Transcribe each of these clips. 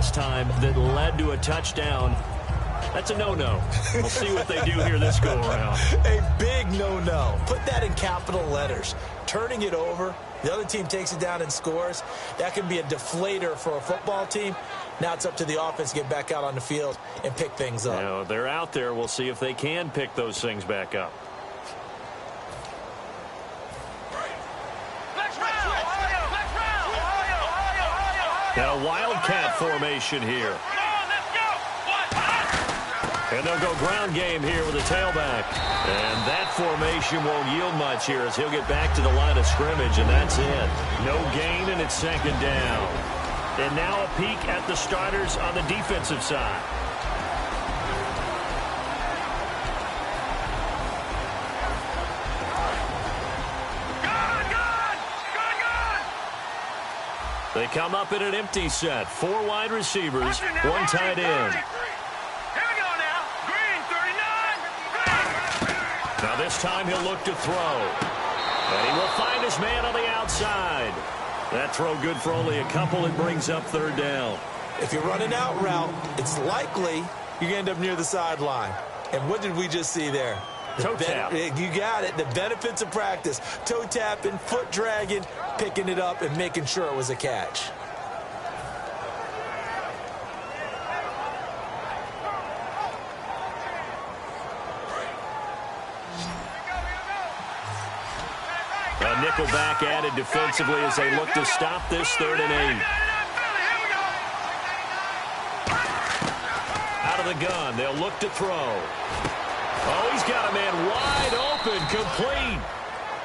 last time that led to a touchdown. That's a no-no. We'll see what they do here this go-around. A big no-no. Put that in capital letters. Turning it over, the other team takes it down and scores. That can be a deflator for a football team. Now it's up to the offense to get back out on the field and pick things up. Now, they're out there. We'll see if they can pick those things back up. Now a wildcat formation here. And they'll go ground game here with a tailback. And that formation won't yield much here as he'll get back to the line of scrimmage, and that's it. No gain, and it's second down. And now a peek at the starters on the defensive side. They come up in an empty set. 4 wide receivers, 1 tight end. Now this time he'll look to throw. And he will find his man on the outside. That throw good for only a couple. It brings up third down. If you're running out route, it's likely you're going to end up near the sideline. And what did we just see there? Toe tap. You got it. The benefits of practice. Toe tapping, foot dragging, picking it up, and making sure it was a catch. A nickelback added defensively as they look to stop this 3rd and 8. Out of the gun, they'll look to throw. Oh, he's got a man wide open, complete.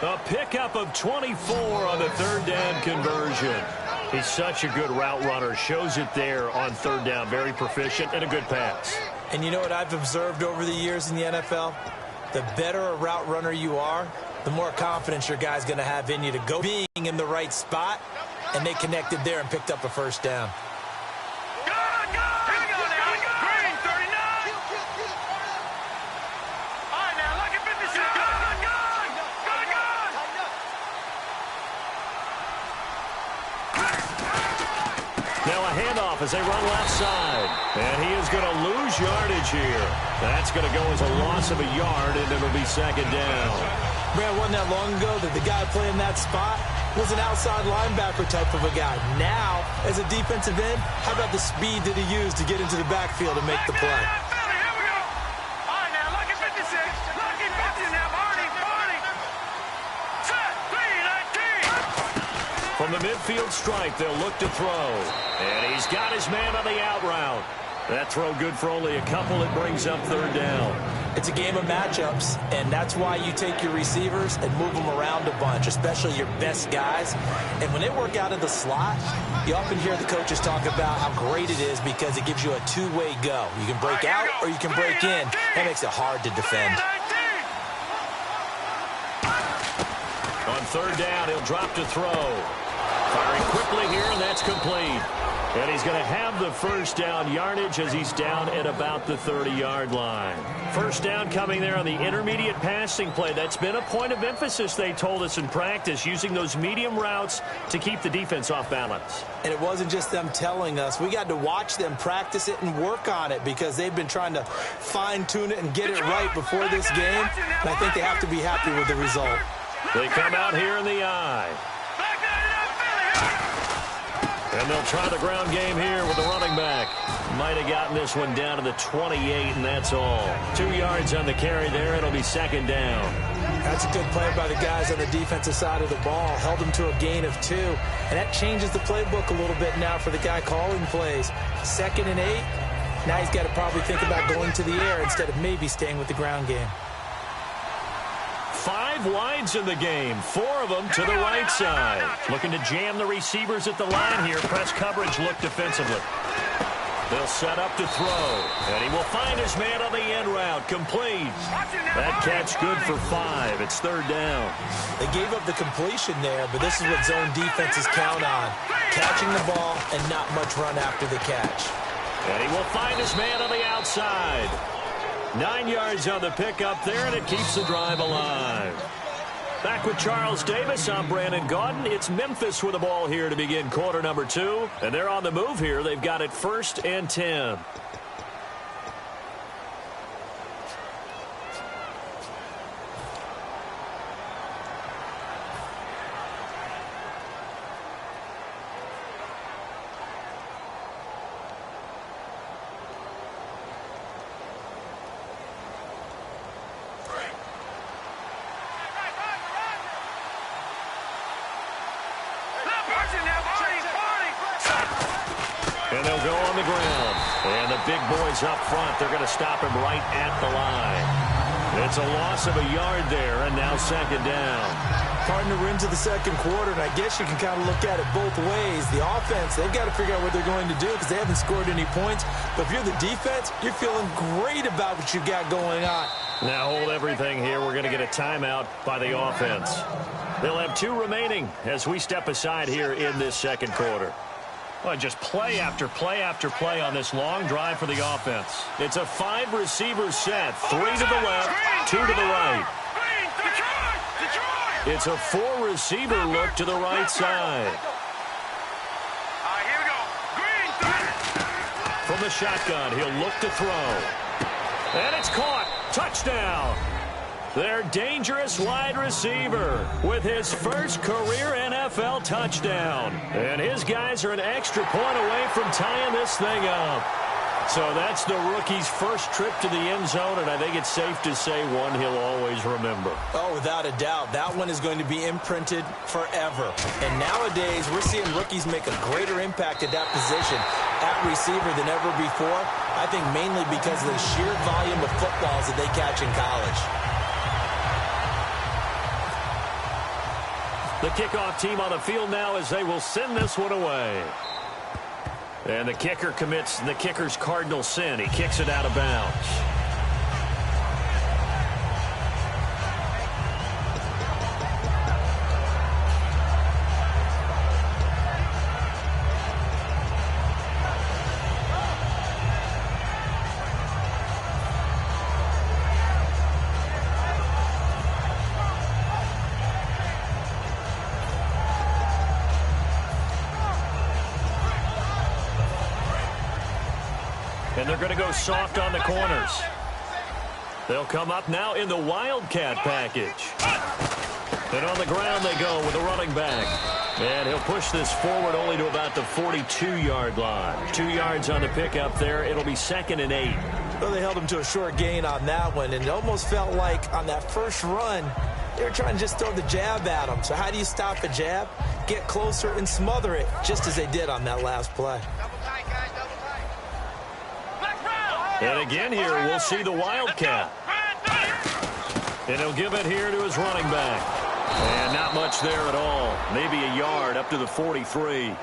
A pickup of 24 on the 3rd down conversion. He's such a good route runner. Shows it there on 3rd down. Very proficient and a good pass. And you know what I've observed over the years in the NFL? The better a route runner you are, the more confidence your guy's going to have in you to go being in the right spot, and they connected there and picked up a 1st down. Now a handoff as they run left side. And he is going to lose yardage here. That's going to go as a loss of a yard, and it'll be 2nd down. Brad, wasn't that long ago that the guy playing that spot was an outside linebacker type of a guy. Now, as a defensive end, how about the speed that he used to get into the backfield and make the play? From the midfield stripe, they'll look to throw. And he's got his man on the out route. That throw good for only a couple. It brings up 3rd down. It's a game of matchups, and that's why you take your receivers and move them around a bunch, especially your best guys. And when they work out of the slot, you often hear the coaches talk about how great it is because it gives you a 2-way go. You can break out or you can break in. That makes it hard to defend. On 3rd down, he'll drop to throw. Firing quickly here, and that's complete. And he's going to have the 1st down yardage as he's down at about the 30-yard line. 1st down coming there on the intermediate passing play. That's been a point of emphasis, they told us in practice, using those medium routes to keep the defense off balance. And it wasn't just them telling us. We got to watch them practice it and work on it because they've been trying to fine-tune it and get it right before this game. And I think they have to be happy with the result. They come out here in the eye. And they'll try the ground game here with the running back. Might have gotten this one down to the 28, and that's all. 2 yards on the carry there. It'll be 2nd down. That's a good play by the guys on the defensive side of the ball. Held them to a gain of 2. And that changes the playbook a little bit now for the guy calling plays. 2nd and 8. Now he's got to probably think about going to the air instead of maybe staying with the ground game. 5 wides in the game, 4 of them to the right side. Looking to jam the receivers at the line here. Press coverage look defensively. They'll set up to throw. And he will find his man on the end route. Complete. That catch good for 5. It's 3rd down. They gave up the completion there, but this is what zone defenses count on. Catching the ball and not much run after the catch. And he will find his man on the outside. 9 yards on the pickup there, and it keeps the drive alive. Back with Charles Davis, I'm Brandon Gaudin. It's Memphis with the ball here to begin quarter number 2. And they're on the move here. They've got it 1st and 10. And they'll go on the ground. And the big boys up front, they're going to stop him right at the line. It's a loss of a yard there, and now 2nd down. Partner, we're into the 2nd quarter, and I guess you can kind of look at it both ways. The offense, they've got to figure out what they're going to do because they haven't scored any points. But if you're the defense, you're feeling great about what you got going on. Now hold everything here. We're going to get a timeout by the offense. They'll have 2 remaining as we step aside here in this 2nd quarter. Well, just play after play after play on this long drive for the offense. It's a 5-receiver set. 3 to the left, 2 to the right. It's a 4-receiver look to the right side. Here we go. From the shotgun, he'll look to throw. And it's caught. Touchdown. Their dangerous wide receiver with his first career NFL touchdown. And his guys are an extra point away from tying this thing up. So that's the rookie's first trip to the end zone, and I think it's safe to say one he'll always remember. Oh, without a doubt. That one is going to be imprinted forever. And nowadays, we're seeing rookies make a greater impact at that position at receiver than ever before. I think mainly because of the sheer volume of footballs that they catch in college. The kickoff team on the field now as they will send this one away. And the kicker commits the kicker's cardinal sin. He kicks it out of bounds. And they're going to go soft on the corners. They'll come up now in the Wildcat package. And on the ground they go with a running back. And he'll push this forward only to about the 42-yard line. 2 yards on the pickup there. It'll be 2nd and 8. Well, they held him to a short gain on that one, and it almost felt like on that first run, they were trying to just throw the jab at him. So how do you stop a jab? Get closer and smother it, just as they did on that last play. And again here, we'll see the Wildcat. And he'll give it here to his running back. And not much there at all. Maybe a yard up to the 43. Well,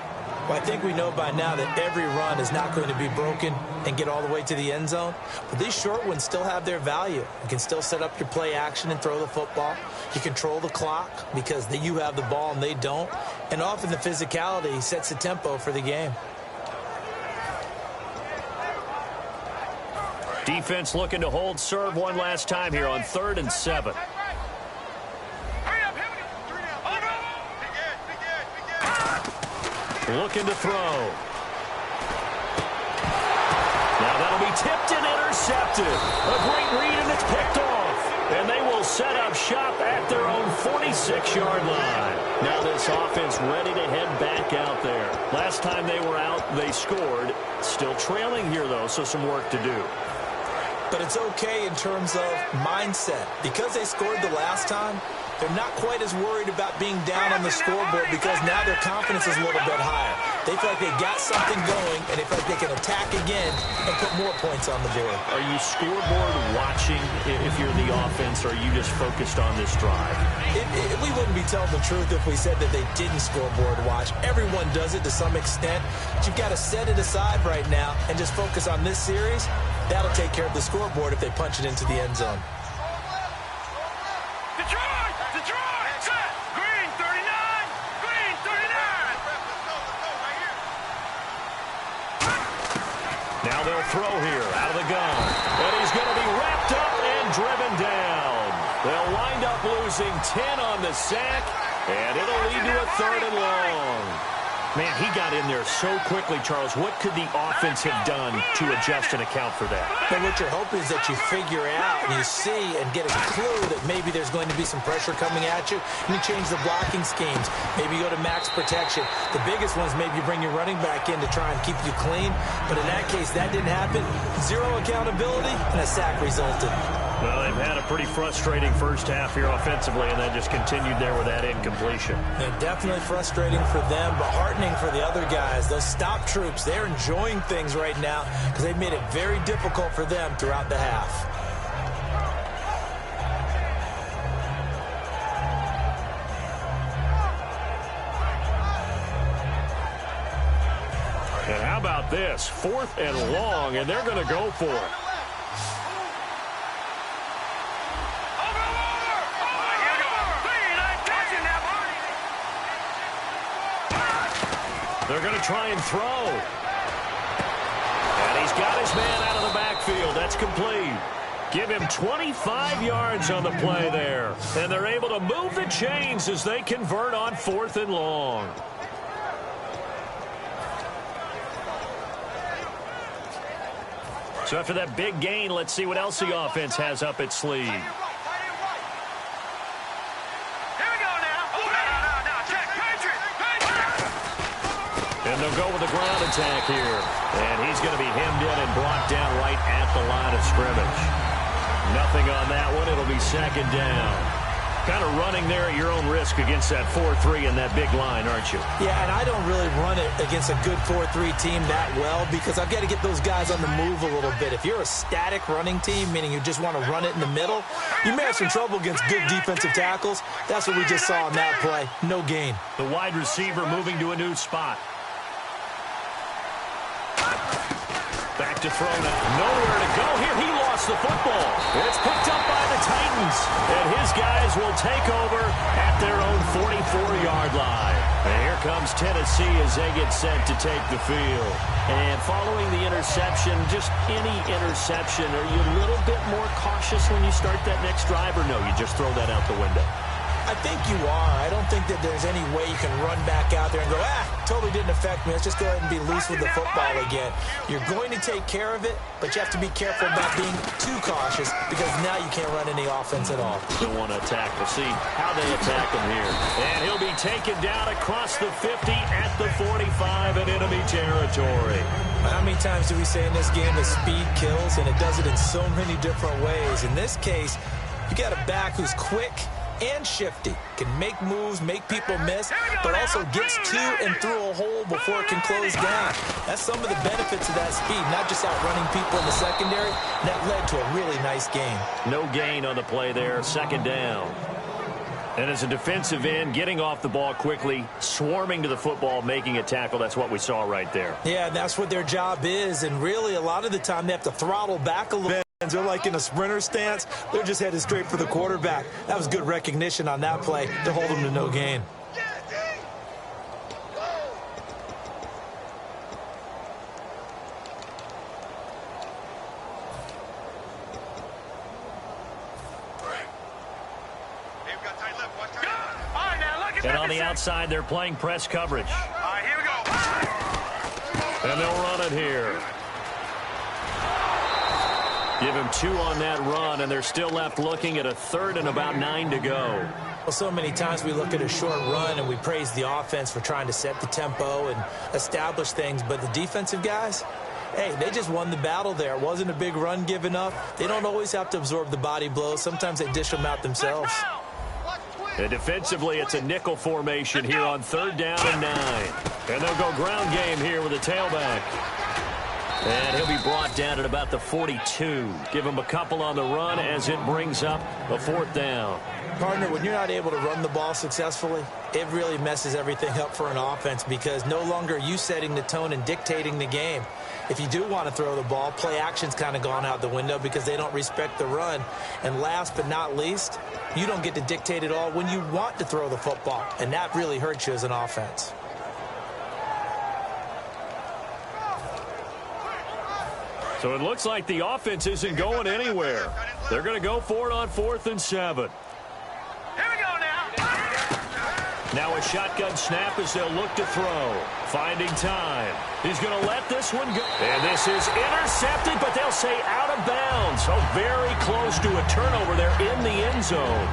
I think we know by now that every run is not going to be broken and get all the way to the end zone. But these short ones still have their value. You can still set up your play action and throw the football. You control the clock because you have the ball and they don't. And often the physicality sets the tempo for the game. Defense looking to hold serve one last time here on 3rd and 7. Looking to throw. Now that'll be tipped and intercepted. A great read, and it's picked off. And they will set up shop at their own 46-yard line. Now this offense ready to head back out there. Last time they were out, they scored. Still trailing here, though, so some work to do. But it's okay in terms of mindset. Because they scored the last time, they're not quite as worried about being down on the scoreboard because now their confidence is a little bit higher. They feel like they got something going, and they feel like they can attack again and put more points on the board. Are you scoreboard watching if you're the offense, or are you just focused on this drive? We wouldn't be telling the truth if we said that they didn't scoreboard watch. Everyone does it to some extent. But you've got to set it aside right now and just focus on this series. That'll take care of the scoreboard if they punch it into the end zone. Detroit! Detroit! Set! Green 39! Green 39! Now they'll throw here out of the gun. And he's going to be wrapped up and driven down. They'll wind up up, losing 10 on the sack, and it'll lead to a 3rd and long. Man, he got in there so quickly, Charles. What could the offense have done to adjust and account for that? But what you're hoping is that you figure out and you see and get a clue that maybe there's going to be some pressure coming at you, and you change the blocking schemes. Maybe you go to max protection. The biggest ones, maybe you bring your running back in to try and keep you clean. But in that case, that didn't happen. 0 accountability, and a sack resulted. Well, they've had a pretty frustrating first half here offensively, and that just continued there with that incompletion. Yeah, definitely frustrating for them, but heartening for the other guys. Those stop troops, they're enjoying things right now because they've made it very difficult for them throughout the half. And how about this? 4th and long, and they're going to go for it. They're going to try and throw. And he's got his man out of the backfield. That's complete. Give him 25 yards on the play there. And they're able to move the chains as they convert on 4th and long. So after that big gain, let's see what else the offense has up its sleeve. And they'll go with the ground attack here. And he's going to be hemmed in and brought down right at the line of scrimmage. Nothing on that one. It'll be 2nd down. Kind of running there at your own risk against that 4-3 and that big line, aren't you? Yeah, and I don't really run it against a good 4-3 team that well because I've got to get those guys on the move a little bit. If you're a static running team, meaning you just want to run it in the middle, you may have some trouble against good defensive tackles. That's what we just saw on that play. No gain. The wide receiver moving to a new spot. Back to throw now. Nowhere to go here. He lost the football. It's picked up by the Titans. And his guys will take over at their own 44-yard line. And here comes Tennessee as they get set to take the field. And following the interception, just any interception, are you a little bit more cautious when you start that next drive, or no, you just throw that out the window? I think you are. I don't think that there's any way you can run back out there and go, totally didn't affect me. Let's just go ahead and be loose with the football again. You're going to take care of it, but you have to be careful about being too cautious because now you can't run any offense at all. Don't want to attack. We'll see how they attack him here. And he'll be taken down across the 50 at the 45 in enemy territory. How many times do we say in this game that speed kills, and it does it in so many different ways? In this case, you got a back who's quick and shifty, can make moves, make people miss, but also gets to and through a hole before it can close down. That's some of the benefits of that speed, not just outrunning people in the secondary. That led to a really nice gain. No gain on the play there, 2nd down. And as a defensive end, getting off the ball quickly, swarming to the football, making a tackle, that's what we saw right there. Yeah, that's what their job is, and really a lot of the time they have to throttle back a little bit. They're like in a sprinter stance. They're just headed straight for the quarterback. That was good recognition on that play to hold them to no gain. And on the outside, they're playing press coverage. All right, here we go. And they'll run it here. Give him 2 on that run, and they're still left looking at a 3rd and about 9 to go. Well, so many times we look at a short run and we praise the offense for trying to set the tempo and establish things, but the defensive guys, hey, they just won the battle there. It wasn't a big run given up. They don't always have to absorb the body blows. Sometimes they dish them out themselves. And defensively, it's a nickel formation here on 3rd down and 9. And they'll go ground game here with a tailback. And he'll be brought down at about the 42. Give him a couple on the run as it brings up a 4th down. Partner, when you're not able to run the ball successfully, it really messes everything up for an offense because no longer are you setting the tone and dictating the game. If you do want to throw the ball, play action's kind of gone out the window because they don't respect the run. And last but not least, you don't get to dictate it all when you want to throw the football. And that really hurts you as an offense. So it looks like the offense isn't going anywhere. They're going to go for it on 4th and 7. Now a shotgun snap as they'll look to throw. Finding time. He's going to let this one go. And this is intercepted, but they'll say out of bounds. So very close to a turnover there in the end zone.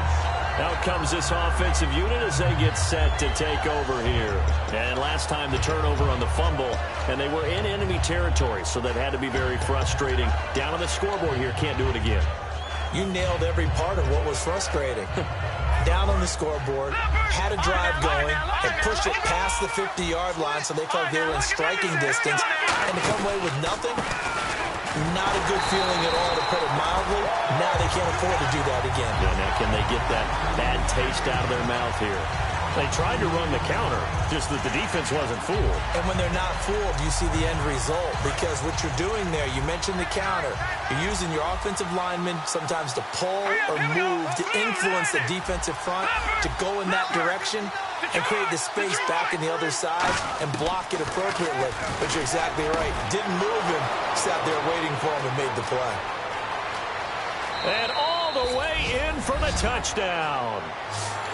Out comes this offensive unit as they get set to take over here. And last time the turnover on the fumble, and they were in enemy territory, so that had to be very frustrating. Down on the scoreboard here, can't do it again. You nailed every part of what was frustrating. Down on the scoreboard, had a drive going, and pushed it past the 50-yard line so they felt they were in striking distance, and to come away with nothing, not a good feeling at all, to put it mildly. Now they can't afford to do that again. Yeah, now can they get that bad taste out of their mouth here? They tried to run the counter, just that the defense wasn't fooled. And when they're not fooled, you see the end result, because what you're doing there, you mentioned the counter. You're using your offensive linemen sometimes to pull or move to influence the defensive front to go in that direction and create the space back in the other side and block it appropriately. But you're exactly right. Didn't move him, sat there waiting for him and made the play. And all the way in for the touchdown.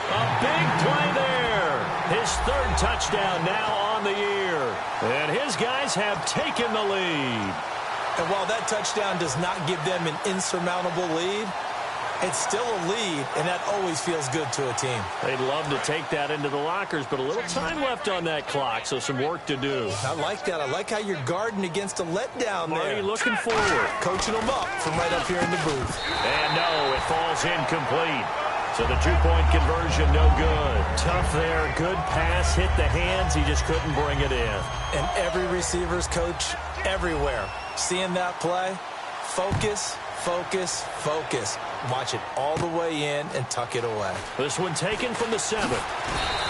A big play there. His third touchdown now on the year. And his guys have taken the lead. And while that touchdown does not give them an insurmountable lead, it's still a lead, and that always feels good to a team. They'd love to take that into the lockers, but a little time left on that clock, so some work to do. I like that. I like how you're guarding against a letdown there. Marty looking forward. Coaching them up from right up here in the booth. And no, it falls incomplete. So the two-point conversion, no good. Tough there, good pass, hit the hands. He just couldn't bring it in. And every receiver's coach everywhere, seeing that play, focus, focus, focus. Watch it all the way in and tuck it away. This one taken from the 7.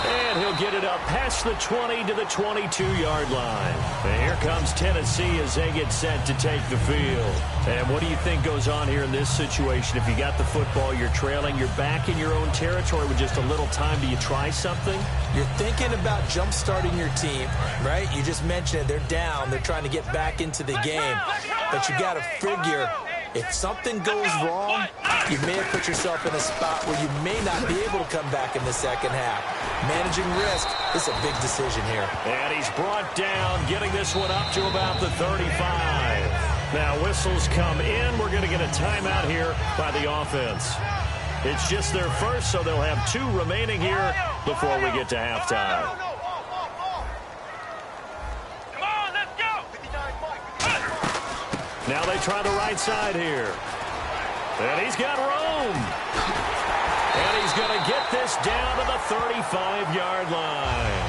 And he'll get it up past the 20 to the 22-yard line. And here comes Tennessee as they get set to take the field. And what do you think goes on here in this situation? If you got the football, you're trailing, you're back in your own territory with just a little time. Do you try something? You're thinking about jump-starting your team, right? You just mentioned it. They're down. They're trying to get back into the game. But you got to figure, if something goes wrong, you may have put yourself in a spot where you may not be able to come back in the second half. Managing risk is a big decision here. And he's brought down, getting this one up to about the 35. Now whistles come in. We're going to get a timeout here by the offense. It's just their first, so they'll have 2 remaining here before we get to halftime. Now they try the right side here. And he's got room. And he's going to get this down to the 35-yard line.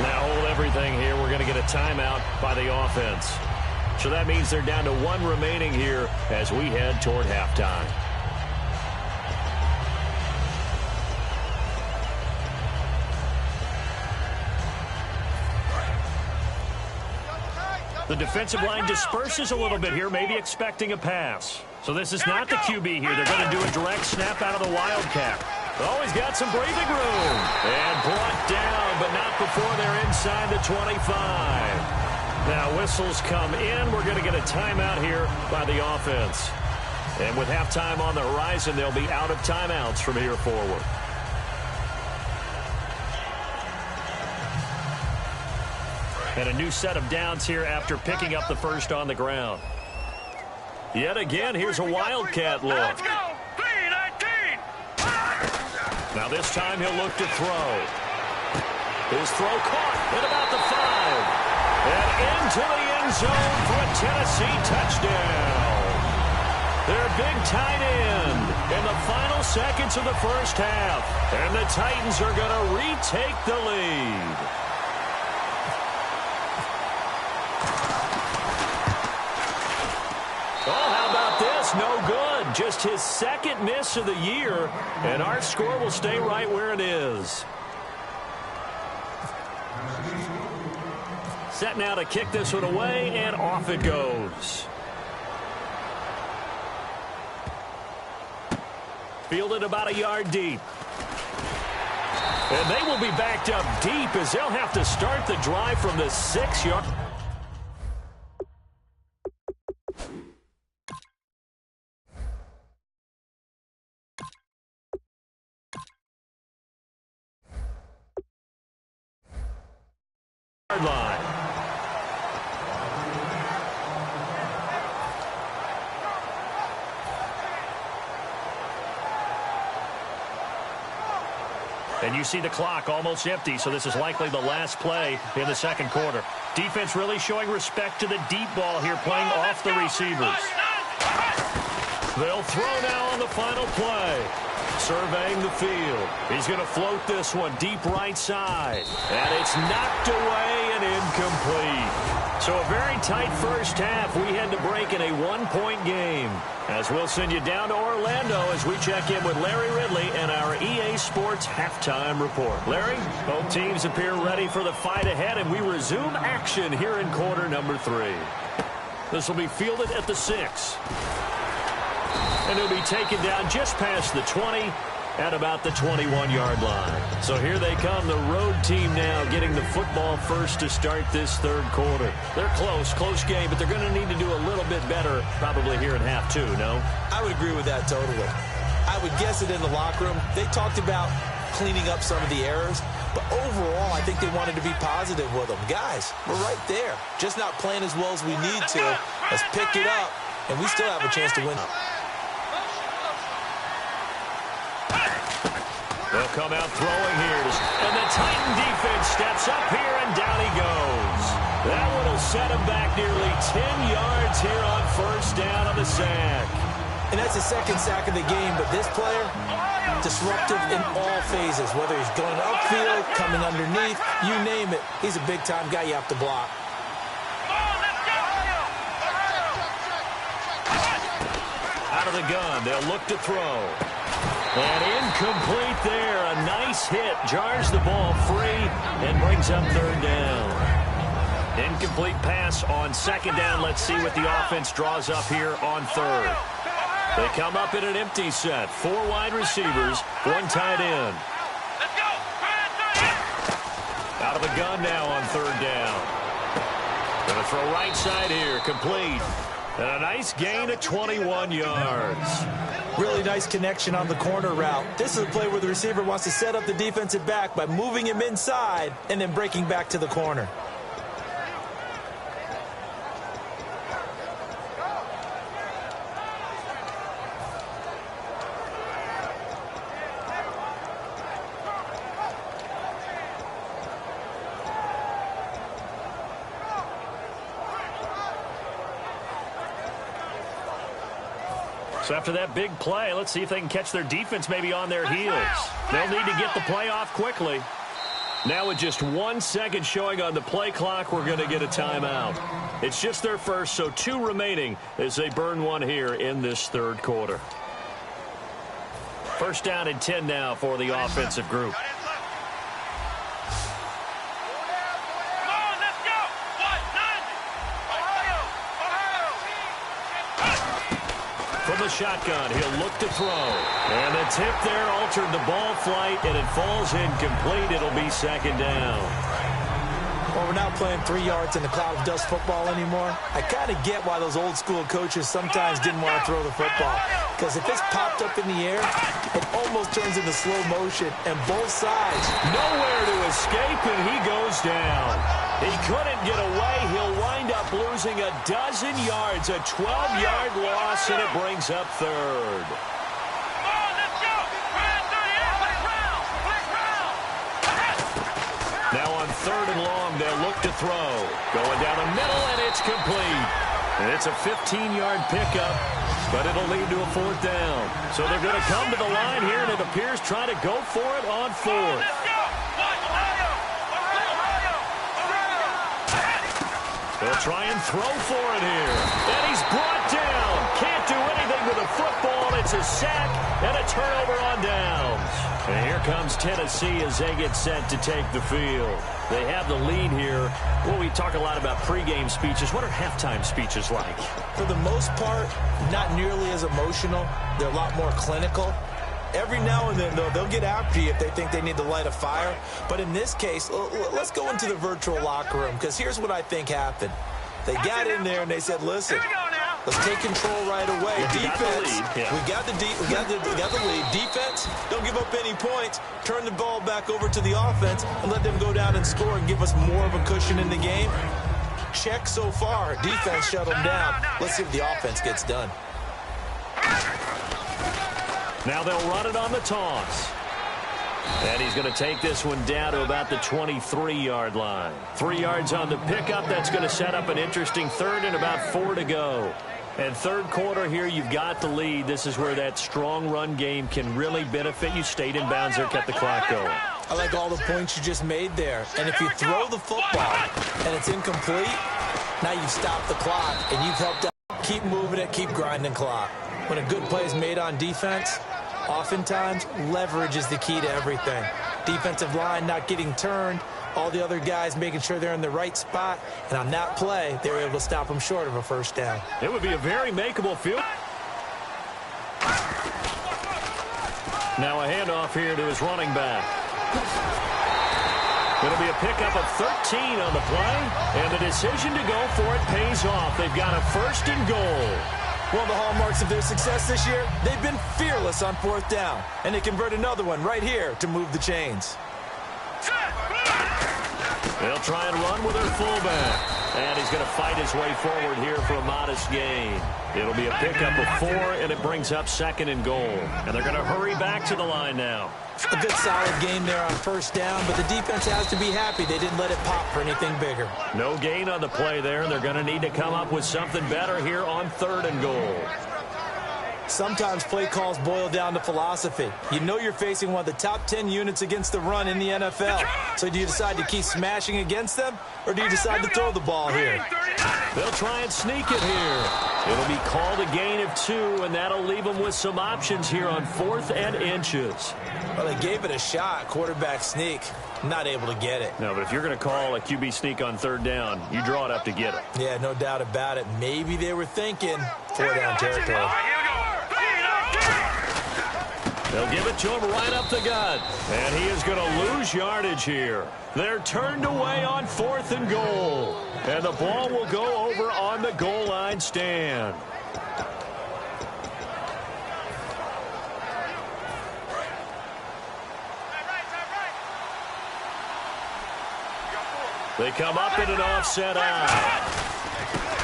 Now hold everything here. We're going to get a timeout by the offense. So that means they're down to 1 remaining here as we head toward halftime. The defensive line disperses a little bit here, maybe expecting a pass. So this is not the QB here. They're going to do a direct snap out of the Wildcat. Oh, he's got some breathing room. And brought down, but not before they're inside the 25. Now whistles come in. We're going to get a timeout here by the offense. And with halftime on the horizon, they'll be out of timeouts from here forward. And a new set of downs here after picking up the first on the ground. Yet again, here's a Wildcat look. Let's go! 3-19! Now this time he'll look to throw. His throw caught at about the 5. And into the end zone for a Tennessee touchdown. Their big tight end in the final seconds of the first half. And the Titans are going to retake the lead. Oh, how about this? No good. Just his second miss of the year, and our score will stay right where it is. Set now to kick this one away, and off it goes. Fielded about a yard deep. And they will be backed up deep as they'll have to start the drive from the 6-yard. 20-yard line. And you see the clock almost empty, so this is likely the last play in the second quarter. Defense really showing respect to the deep ball here, playing off the receivers. They'll throw now on the final play. Surveying the field. He's going to float this one deep right side. And it's knocked away and incomplete. So a very tight first half. We had to break in a one-point game. As we'll send you down to Orlando as we check in with Larry Ridley and our EA Sports halftime report. Larry, both teams appear ready for the fight ahead, and we resume action here in quarter number 3. This will be fielded at the 6. And he'll be taken down just past the 20 at about the 21-yard line. So here they come, the road team now getting the football first to start this third quarter. They're close game, but they're going to need to do a little bit better probably here in half 2, no? I would agree with that totally. I would guess it in the locker room. They talked about cleaning up some of the errors, but overall, I think they wanted to be positive with them. Guys, we're right there. Just not playing as well as we need to. Let's pick it up, and we still have a chance to win. They'll come out throwing here. And the Titan defense steps up here, and down he goes. That one will set him back nearly 10 yards here on first down on the sack. And that's the second sack of the game, but this player, disruptive in all phases. Whether he's going upfield, coming underneath, you name it. He's a big-time guy you have to block. Out of the gun, they'll look to throw. And incomplete there. A nice hit. Jars the ball free and brings up third down. Incomplete pass on second down. Let's see what the offense draws up here on third. They come up in an empty set. 4 wide receivers, 1 tight end. Out of the gun now on third down. Going to throw right side here. Complete. And a nice gain of 21 yards. Really nice connection on the corner route. This is a play where the receiver wants to set up the defensive back by moving him inside and then breaking back to the corner. So after that big play, let's see if they can catch their defense maybe on their heels. They'll need to get the play off quickly. Now with just 1 second showing on the play clock, we're going to get a timeout. It's just their first, so 2 remaining as they burn one here in this third quarter. First down and 10 now for the offensive group. From the shotgun, he'll look to throw. And the tip there altered the ball flight, and it falls incomplete. It'll be second down. Well, we're not playing 3 yards in the cloud of dust football anymore. I kind of get why those old school coaches sometimes didn't want to throw the football. Because if it's popped up in the air, it almost turns into slow motion, and both sides. Nowhere to escape, and he goes down. He couldn't get away. He'll wind up losing a dozen yards, a 12-yard loss, and it brings up third. Now on third and long, they'll look to throw. Going down the middle, and it's complete. And it's a 15-yard pickup, but it'll lead to a fourth down. So they're going to come to the line here, and it appears trying to go for it on fourth. They'll try and throw for it here. And he's brought down. Can't do anything with a football. It's a sack and a turnover on downs. And here comes Tennessee as they get set to take the field. They have the lead here. Well, we talk a lot about pregame speeches. What are halftime speeches like? For the most part, not nearly as emotional. They're a lot more clinical. Every now and then, though, they'll get after you if they think they need to light a fire. But in this case, let's go into the virtual locker room, because here's what I think happened. They got in there and they said, listen, Let's take control right away. Defense, we got the lead. Defense, don't give up any points. Turn the ball back over to the offense and let them go down and score and give us more of a cushion in the game. Check so far. Defense shut them down. Let's see if the offense gets done. Now they'll run it on the toss. And he's going to take this one down to about the 23-yard line. 3 yards on the pickup. That's going to set up an interesting third and about 4 to go. And third quarter here, you've got the lead. This is where that strong run game can really benefit you. Stayed in bounds there, kept the clock going. I like all the points you just made there. And if you throw the football and it's incomplete, now you've stopped the clock and you've helped out. Keep moving it, keep grinding clock. When a good play is made on defense, oftentimes, leverage is the key to everything. Defensive line not getting turned, all the other guys making sure they're in the right spot, and on that play, they were able to stop them short of a first down. It would be a very makeable field. Now a handoff here to his running back. It'll be a pickup of 13 on the play, and the decision to go for it pays off. They've got a first and goal. One of the hallmarks of their success this year, they've been fearless on fourth down. And they convert another one right here to move the chains. They'll try and run with their fullback. And he's going to fight his way forward here for a modest gain. It'll be a pickup of 4, and it brings up second and goal. And they're going to hurry back to the line now. A good solid game there on first down, but the defense has to be happy they didn't let it pop for anything bigger. No gain on the play there, and they're going to need to come up with something better here on third and goal. Sometimes play calls boil down to philosophy. You know you're facing one of the top 10 units against the run in the NFL. So do you decide to keep smashing against them, or do you decide to throw the ball here? They'll try and sneak it here. It'll be called a gain of 2, and that'll leave them with some options here on 4th and inches. Well, they gave it a shot, quarterback sneak. Not able to get it. No, but if you're going to call a QB sneak on third down, you draw it up to get it. Yeah, no doubt about it. Maybe they were thinking 4-down territory. They'll give it to him right up the gut. And he is going to lose yardage here. They're turned away on 4th and goal. And the ball will go over on the goal line stand. They come up in an offset out.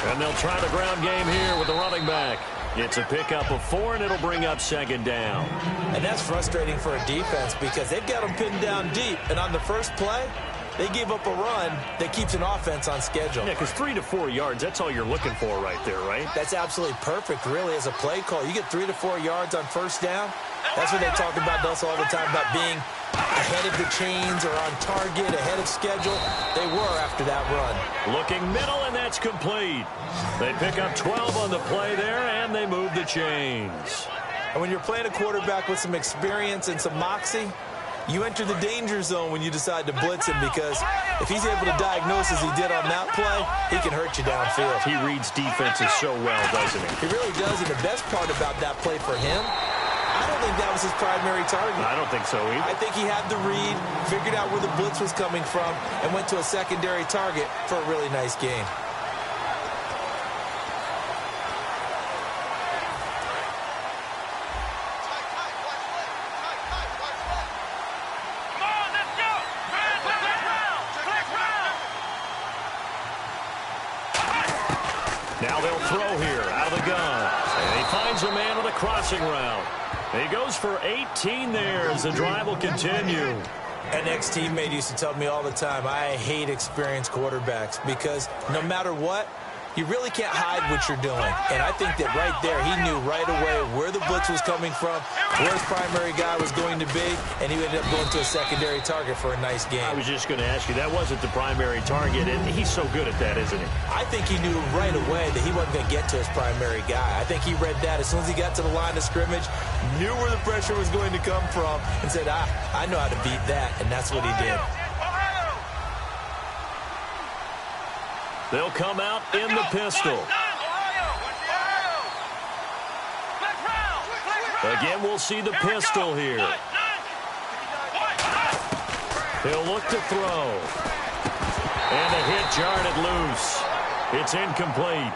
And they'll try the ground game here with the running back. It's a pickup of 4, and it'll bring up second down. And that's frustrating for a defense because they've got them pinned down deep. And on the first play, they gave up a run that keeps an offense on schedule. Yeah, because 3 to 4 yards, that's all you're looking for right there, right? That's absolutely perfect, really, as a play call. You get 3 to 4 yards on first down. That's what they talk about to us all the time, about being ahead of the chains or on target, ahead of schedule. They were after that run. Looking middle, and that's complete. They pick up 12 on the play there, and they move the chains. And when you're playing a quarterback with some experience and some moxie, you enter the danger zone when you decide to blitz him, because if he's able to diagnose as he did on that play, he can hurt you downfield. He reads defenses so well, doesn't he? He really does, and the best part about that play for him, I don't think that was his primary target. I don't think so either. I think he had the read, figured out where the blitz was coming from, and went to a secondary target for a really nice gain. Now they'll throw here out of the gun. And he finds a man on the crossing route. He goes for 18 there as the drive will continue. An ex-teammate used to tell me all the time, I hate experienced quarterbacks because no matter what, you really can't hide what you're doing. And I think that right there, he knew right away where the blitz was coming from, where his primary guy was going to be, and he ended up going to a secondary target for a nice game. I was just going to ask you, that wasn't the primary target, and he's so good at that, isn't he? I think he knew right away that he wasn't going to get to his primary guy. I think he read that as soon as he got to the line of scrimmage, knew where the pressure was going to come from, and said, I know how to beat that, and that's what he did. They'll come out in the pistol. Again, we'll see the pistol here. He'll look to throw. And a hit jarred it loose. It's incomplete.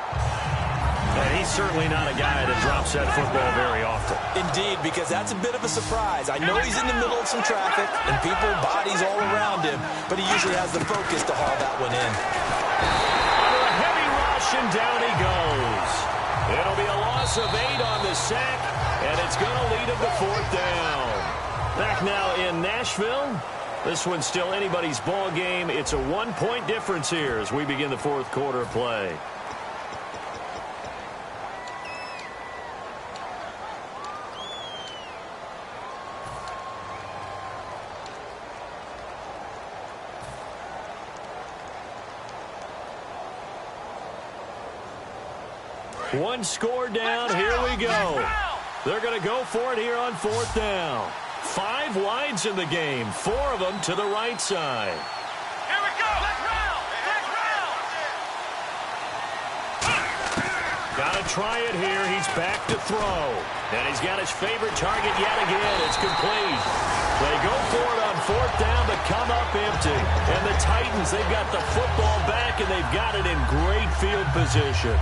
And he's certainly not a guy that drops that football very often. Indeed, because that's a bit of a surprise. I know he's in the middle of some traffic and people, bodies all around him, but he usually has the focus to haul that one in. Under a heavy rush, and down he goes. It'll be a loss of 8 on the sack, and it's going to lead him to 4th down. Back now in Nashville. This one's still anybody's ball game. It's a 1-point difference here as we begin the 4th quarter of play. One score down. Here we go. They're going to go for it here on 4th down. 5 wides in the game. 4 of them to the right side. Here we go. Let's round. Got to try it here. He's back to throw. And he's got his favorite target yet again. It's complete. They go for it on 4th down, but come up empty. And the Titans, they've got the football back, and they've got it in great field position.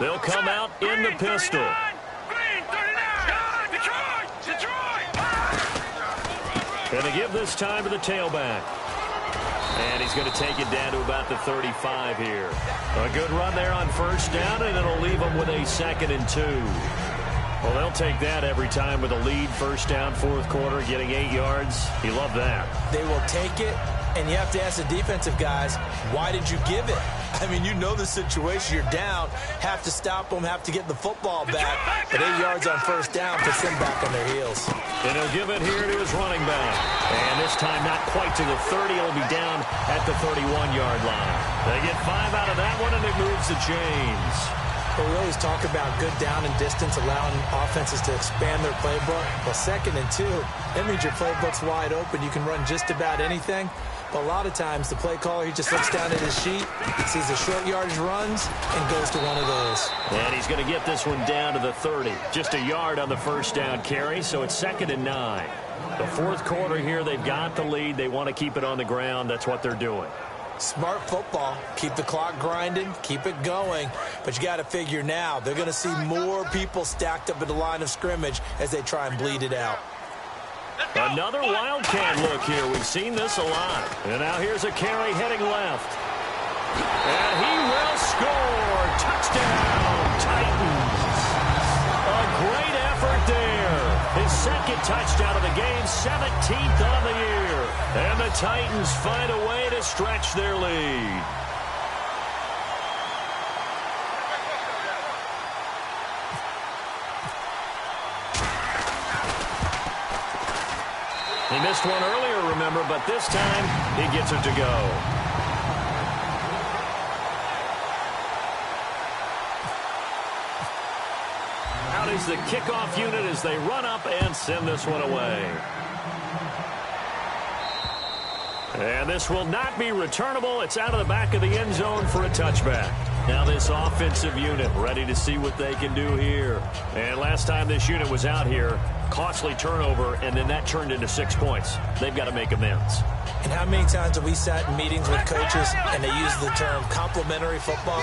They'll come out in the pistol. Green 39. Detroit. Going to give this time to the tailback. And he's going to take it down to about the 35 here. A good run there on 1st down, and it'll leave them with a 2nd and 2. Well, they'll take that every time with a lead. 1st down, 4th quarter, getting 8 yards. You love that. They will take it, and you have to ask the defensive guys, why did you give it? I mean, you know the situation. You're down, have to stop them, have to get the football back. But 8 yards on 1st down puts them back on their heels. And he'll give it here to his running back. And this time not quite to the 30. It'll be down at the 31-yard line. They get 5 out of that one, and it moves the chains. But we always talk about good down and distance, allowing offenses to expand their playbook. Well, 2nd and 2, that means your playbook's wide open. You can run just about anything. But a lot of times, the play caller, he just looks down at his sheet, sees the short yardage runs, and goes to one of those. And he's going to get this one down to the 30. Just a yard on the 1st down carry, so it's 2nd and 9. The 4th quarter here, they've got the lead. They want to keep it on the ground. That's what they're doing. Smart football. Keep the clock grinding. Keep it going. But you got to figure now, they're going to see more people stacked up at the line of scrimmage as they try and bleed it out. Another Wildcat look here. We've seen this a lot. And now here's a carry heading left. And he will score. Touchdown, Titans. A great effort there. His 2nd touchdown of the game, 17th on the year. And the Titans find a way to stretch their lead. He missed one earlier, remember, but this time he gets it to go. Out is the kickoff unit as they run up and send this one away. And this will not be returnable. It's out of the back of the end zone for a touchback. Now this offensive unit ready to see what they can do here. And last time this unit was out here, costly turnover, and then that turned into 6 points. They've got to make amends. And how many times have we sat in meetings with coaches and they use the term complementary football?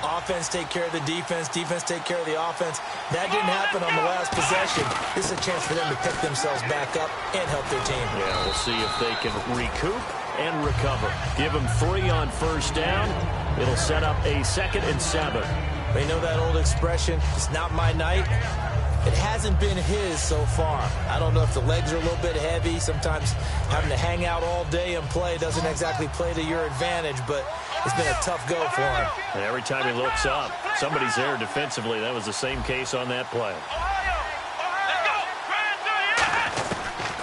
Offense take care of the defense, defense take care of the offense. That didn't happen on the last possession. This is a chance for them to pick themselves back up and help their team. Yeah, we'll see if they can recoup and recover. Give them 3 on 1st down. It'll set up a 2nd and 7. You know that old expression, it's not my night? It hasn't been his so far. I don't know if the legs are a little bit heavy. Sometimes having to hang out all day and play doesn't exactly play to your advantage, but it's been a tough go for him. And every time he looks up, somebody's there defensively. That was the same case on that play.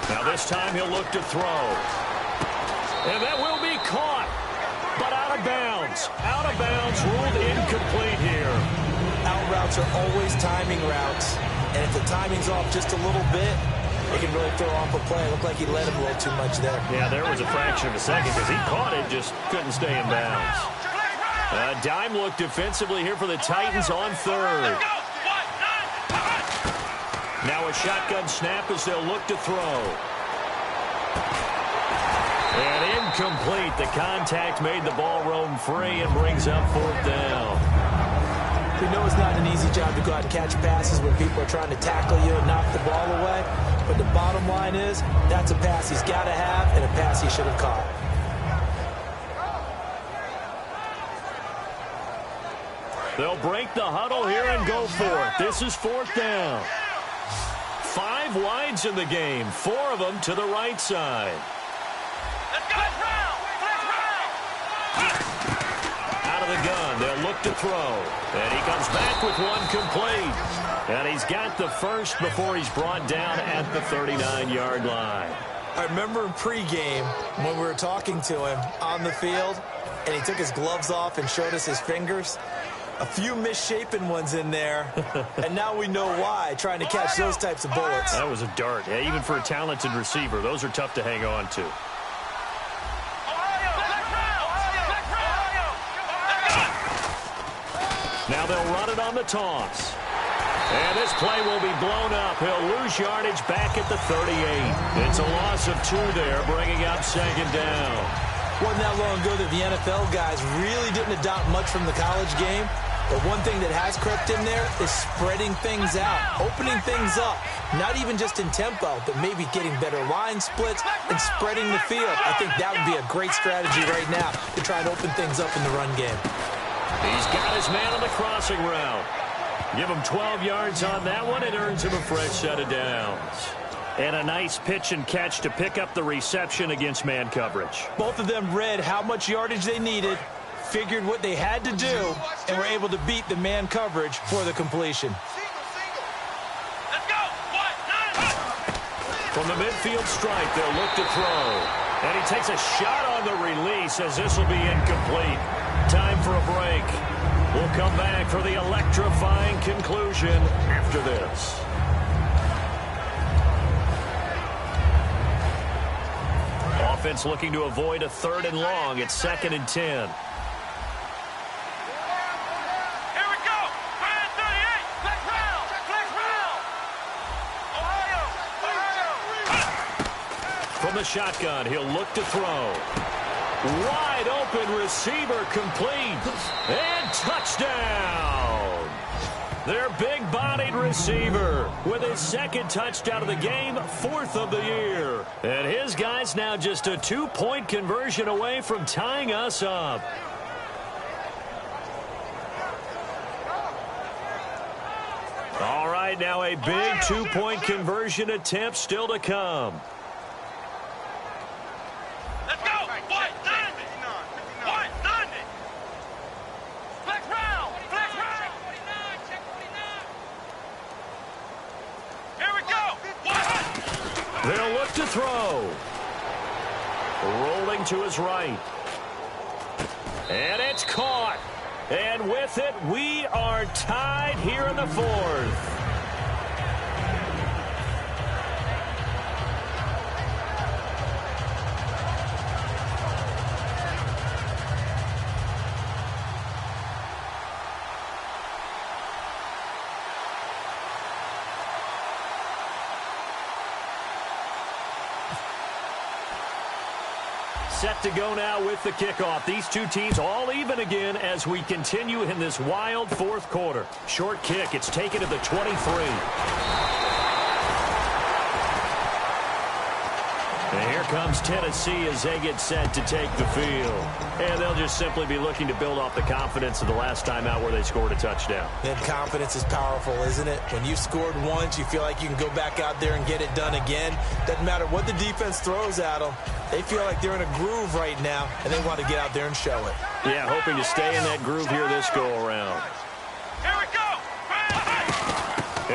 Now this time he'll look to throw. And that will be caught, but out of bounds. Out of bounds, ruled incomplete here. Out routes are always timing routes. And if the timing's off just a little bit, It can really throw off a play. It looked like he let him a little too much there. Yeah, there was a fraction of a second because he caught it, just couldn't stay in bounds. A dime look defensively here for the Titans on third. Now a shotgun snap as they'll look to throw. And incomplete. The contact made the ball roam free and brings up fourth down. We know it's not an easy job to go out and catch passes when people are trying to tackle you and knock the ball away. But the bottom line is, that's a pass he's got to have and a pass he should have caught. They'll break the huddle here and go for it. This is fourth down. 5 wides in the game, 4 of them to the right side. Out of the gun, they'll look to throw. And he comes back with one complete. And he's got the first before he's brought down at the 39-yard line. I remember in pregame when we were talking to him on the field, and he took his gloves off and showed us his fingers. A few misshapen ones in there, and now we know why, trying to catch those types of bullets. That was a dart. Yeah, even for a talented receiver, those are tough to hang on to. Now they'll run it on the toss. And this play will be blown up. He'll lose yardage back at the 38. It's a loss of 2 there, bringing up second down. Wasn't that long ago that the NFL guys really didn't adopt much from the college game. But one thing that has crept in there is spreading things out, opening things up, not even just in tempo, but maybe getting better line splits and spreading the field. I think that would be a great strategy right now to try and open things up in the run game. He's got his man on the crossing route. Give him 12 yards on that one. It earns him a fresh set of downs. And a nice pitch and catch to pick up the reception against man coverage. Both of them read how much yardage they needed, figured what they had to do, and were able to beat the man coverage for the completion. From the midfield stripe, they'll look to throw. And he takes a shot on the release as this will be incomplete. Time for a break. We'll come back for the electrifying conclusion after this. Offense looking to avoid a 3rd and long. It's 2nd and 10. From the shotgun, he'll look to throw. Wide open receiver complete. And touchdown. Their big-bodied receiver with his 2nd touchdown of the game, 4th of the year. And his guy's now just a 2-point conversion away from tying us up. All right, now a big 2-point conversion attempt still to come. They'll look to throw. Rolling to his right. And it's caught. And with it, we are tied here in the 4th. Set to go now with the kickoff. These two teams all even again as we continue in this wild 4th quarter. Short kick. It's taken to the 23. And here comes Tennessee as they get set to take the field. And they'll just simply be looking to build off the confidence of the last time out where they scored a touchdown. And confidence is powerful, isn't it? When you've scored once, you feel like you can go back out there and get it done again. Doesn't matter what the defense throws at them. They feel like they're in a groove right now, and they want to get out there and show it. Yeah, hoping to stay in that groove here this go-around. Here we go!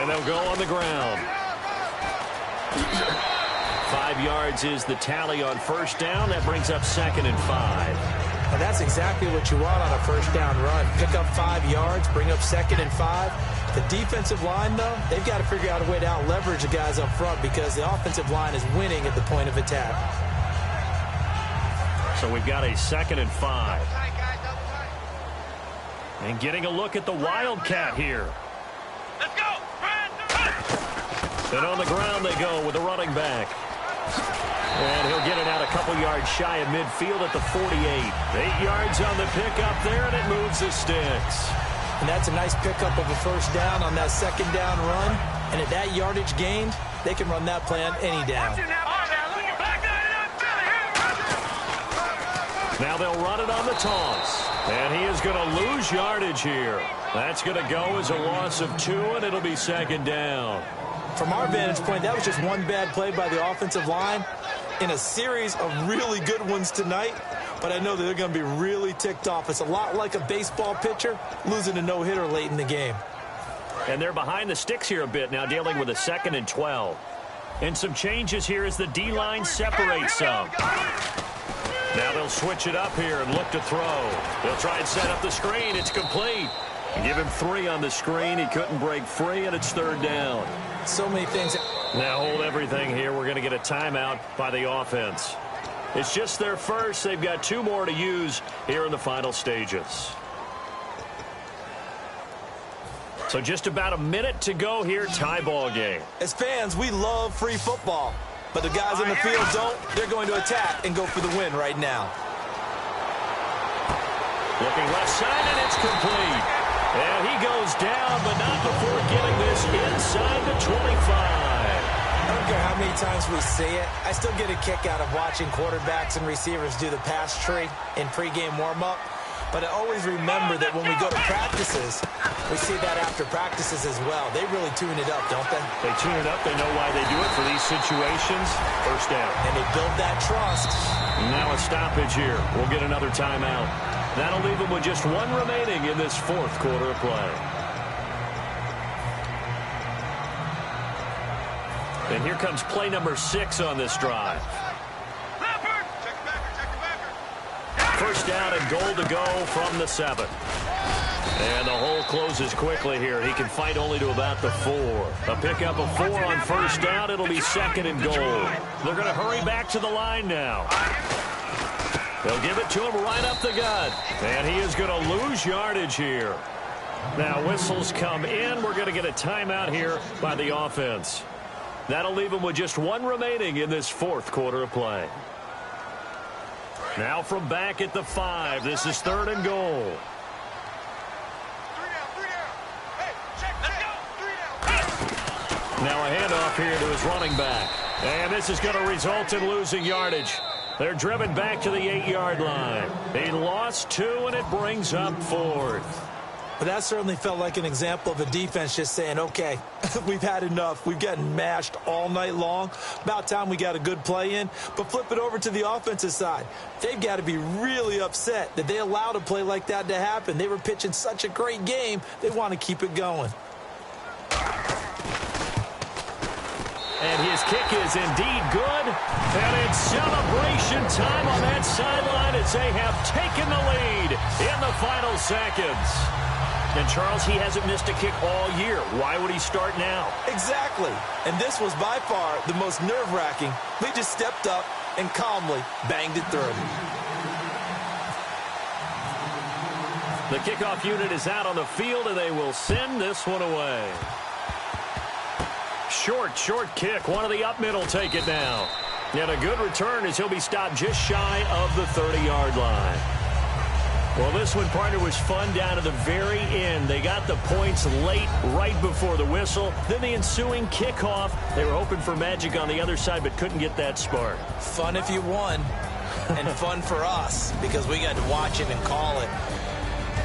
And they'll go on the ground. 5 yards is the tally on 1st down. That brings up 2nd and 5. And that's exactly what you want on a first down run. Pick up 5 yards, bring up 2nd and 5. The defensive line, though, they've got to figure out a way to out-leverage the guys up front because the offensive line is winning at the point of attack. So we've got a 2nd and 5. And getting a look at the Wildcat here. Let's go. And on the ground they go with the running back. And he'll get it out a couple yards shy of midfield at the 48. 8 yards on the pickup there, and it moves the sticks. And that's a nice pickup of a first down on that 2nd down run. And at that yardage gained, they can run that play on any down. Now they'll run it on the toss. And he is going to lose yardage here. That's going to go as a loss of 2, and it'll be 2nd down. From our vantage point, that was just one bad play by the offensive line in a series of really good ones tonight. But I know that they're going to be really ticked off. It's a lot like a baseball pitcher losing a no-hitter late in the game. And they're behind the sticks here a bit now, dealing with a 2nd and 12. And some changes here as the D-line separates some. Now they'll switch it up here and look to throw. They'll try and set up the screen. It's complete. Give him 3 on the screen. He couldn't break free, and it's 3rd down. So many things. Now hold everything here. We're going to get a timeout by the offense. It's just their first. They've got 2 more to use here in the final stages. So just about a minute to go here. Tie ball game. As fans, we love free football. But the guys in the field don't. They're going to attack and go for the win right now. Looking left side, and it's complete. And he goes down, but not before getting this inside the 25. I don't care how many times we see it. I still get a kick out of watching quarterbacks and receivers do the pass tree in pregame warm-up. But I always remember that when we go to practices, we see that after practices as well. They really tune it up, don't they? They tune it up. They know why they do it for these situations. First down. And they build that trust. Now a stoppage here. We'll get another timeout. That'll leave them with just 1 remaining in this 4th quarter of play. And here comes play number 6 on this drive. First down and goal to go from the 7. And the hole closes quickly here. He can fight only to about the 4. A pickup of 4 on first down. It'll be 2nd and goal. They're going to hurry back to the line now. They'll give it to him right up the gut. And he is going to lose yardage here. Now whistles come in. We're going to get a timeout here by the offense. That'll leave him with just 1 remaining in this 4th quarter of play. Now from back at the 5. This is 3rd and goal. Now a handoff here to his running back. And this is going to result in losing yardage. They're driven back to the 8-yard line. He lost 2, and it brings up 4th. But that certainly felt like an example of a defense just saying, okay, we've had enough. We've gotten mashed all night long. About time we got a good play in. But flip it over to the offensive side. They've got to be really upset that they allowed a play like that to happen. They were pitching such a great game, they want to keep it going. And his kick is indeed good. And it's celebration time on that sideline as they have taken the lead in the final seconds. And, Charles, he hasn't missed a kick all year. Why would he start now? Exactly. And this was by far the most nerve-wracking. They just stepped up and calmly banged it through. The kickoff unit is out on the field, and they will send this one away. Short kick. One of the up mid will take it now. And a good return as he'll be stopped just shy of the 30-yard line. Well, this one, partner, was fun down to the very end. They got the points late, right before the whistle. Then the ensuing kickoff. They were hoping for magic on the other side, but couldn't get that spark. Fun if you won, and fun for us, because we got to watch it and call it.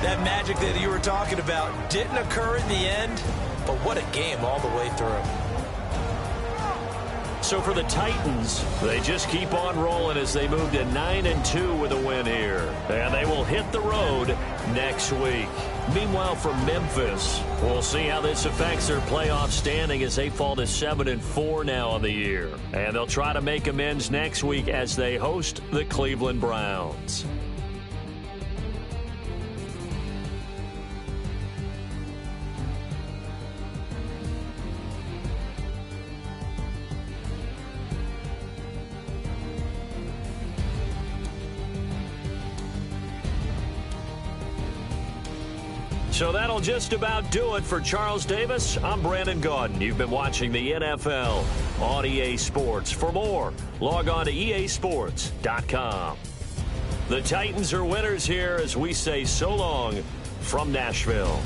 That magic that you were talking about didn't occur in the end, but what a game all the way through. So for the Titans, they just keep on rolling as they move to 9-2 with a win here. And they will hit the road next week. Meanwhile, for Memphis, we'll see how this affects their playoff standing as they fall to 7-4 now on the year. And they'll try to make amends next week as they host the Cleveland Browns. So that'll just about do it for Charles Davis. I'm Brandon Gaudin. You've been watching the NFL on EA Sports. For more, log on to easports.com. The Titans are winners here as we say so long from Nashville.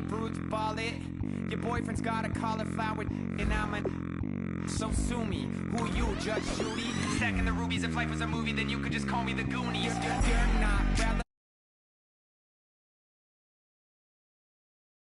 brutes ball it. Your boyfriend's got a cauliflower, and I'm a. So sue me. Who you, Judge Judy? Stacking the rubies. If life was a movie, then you could just call me the Goonies. You're not.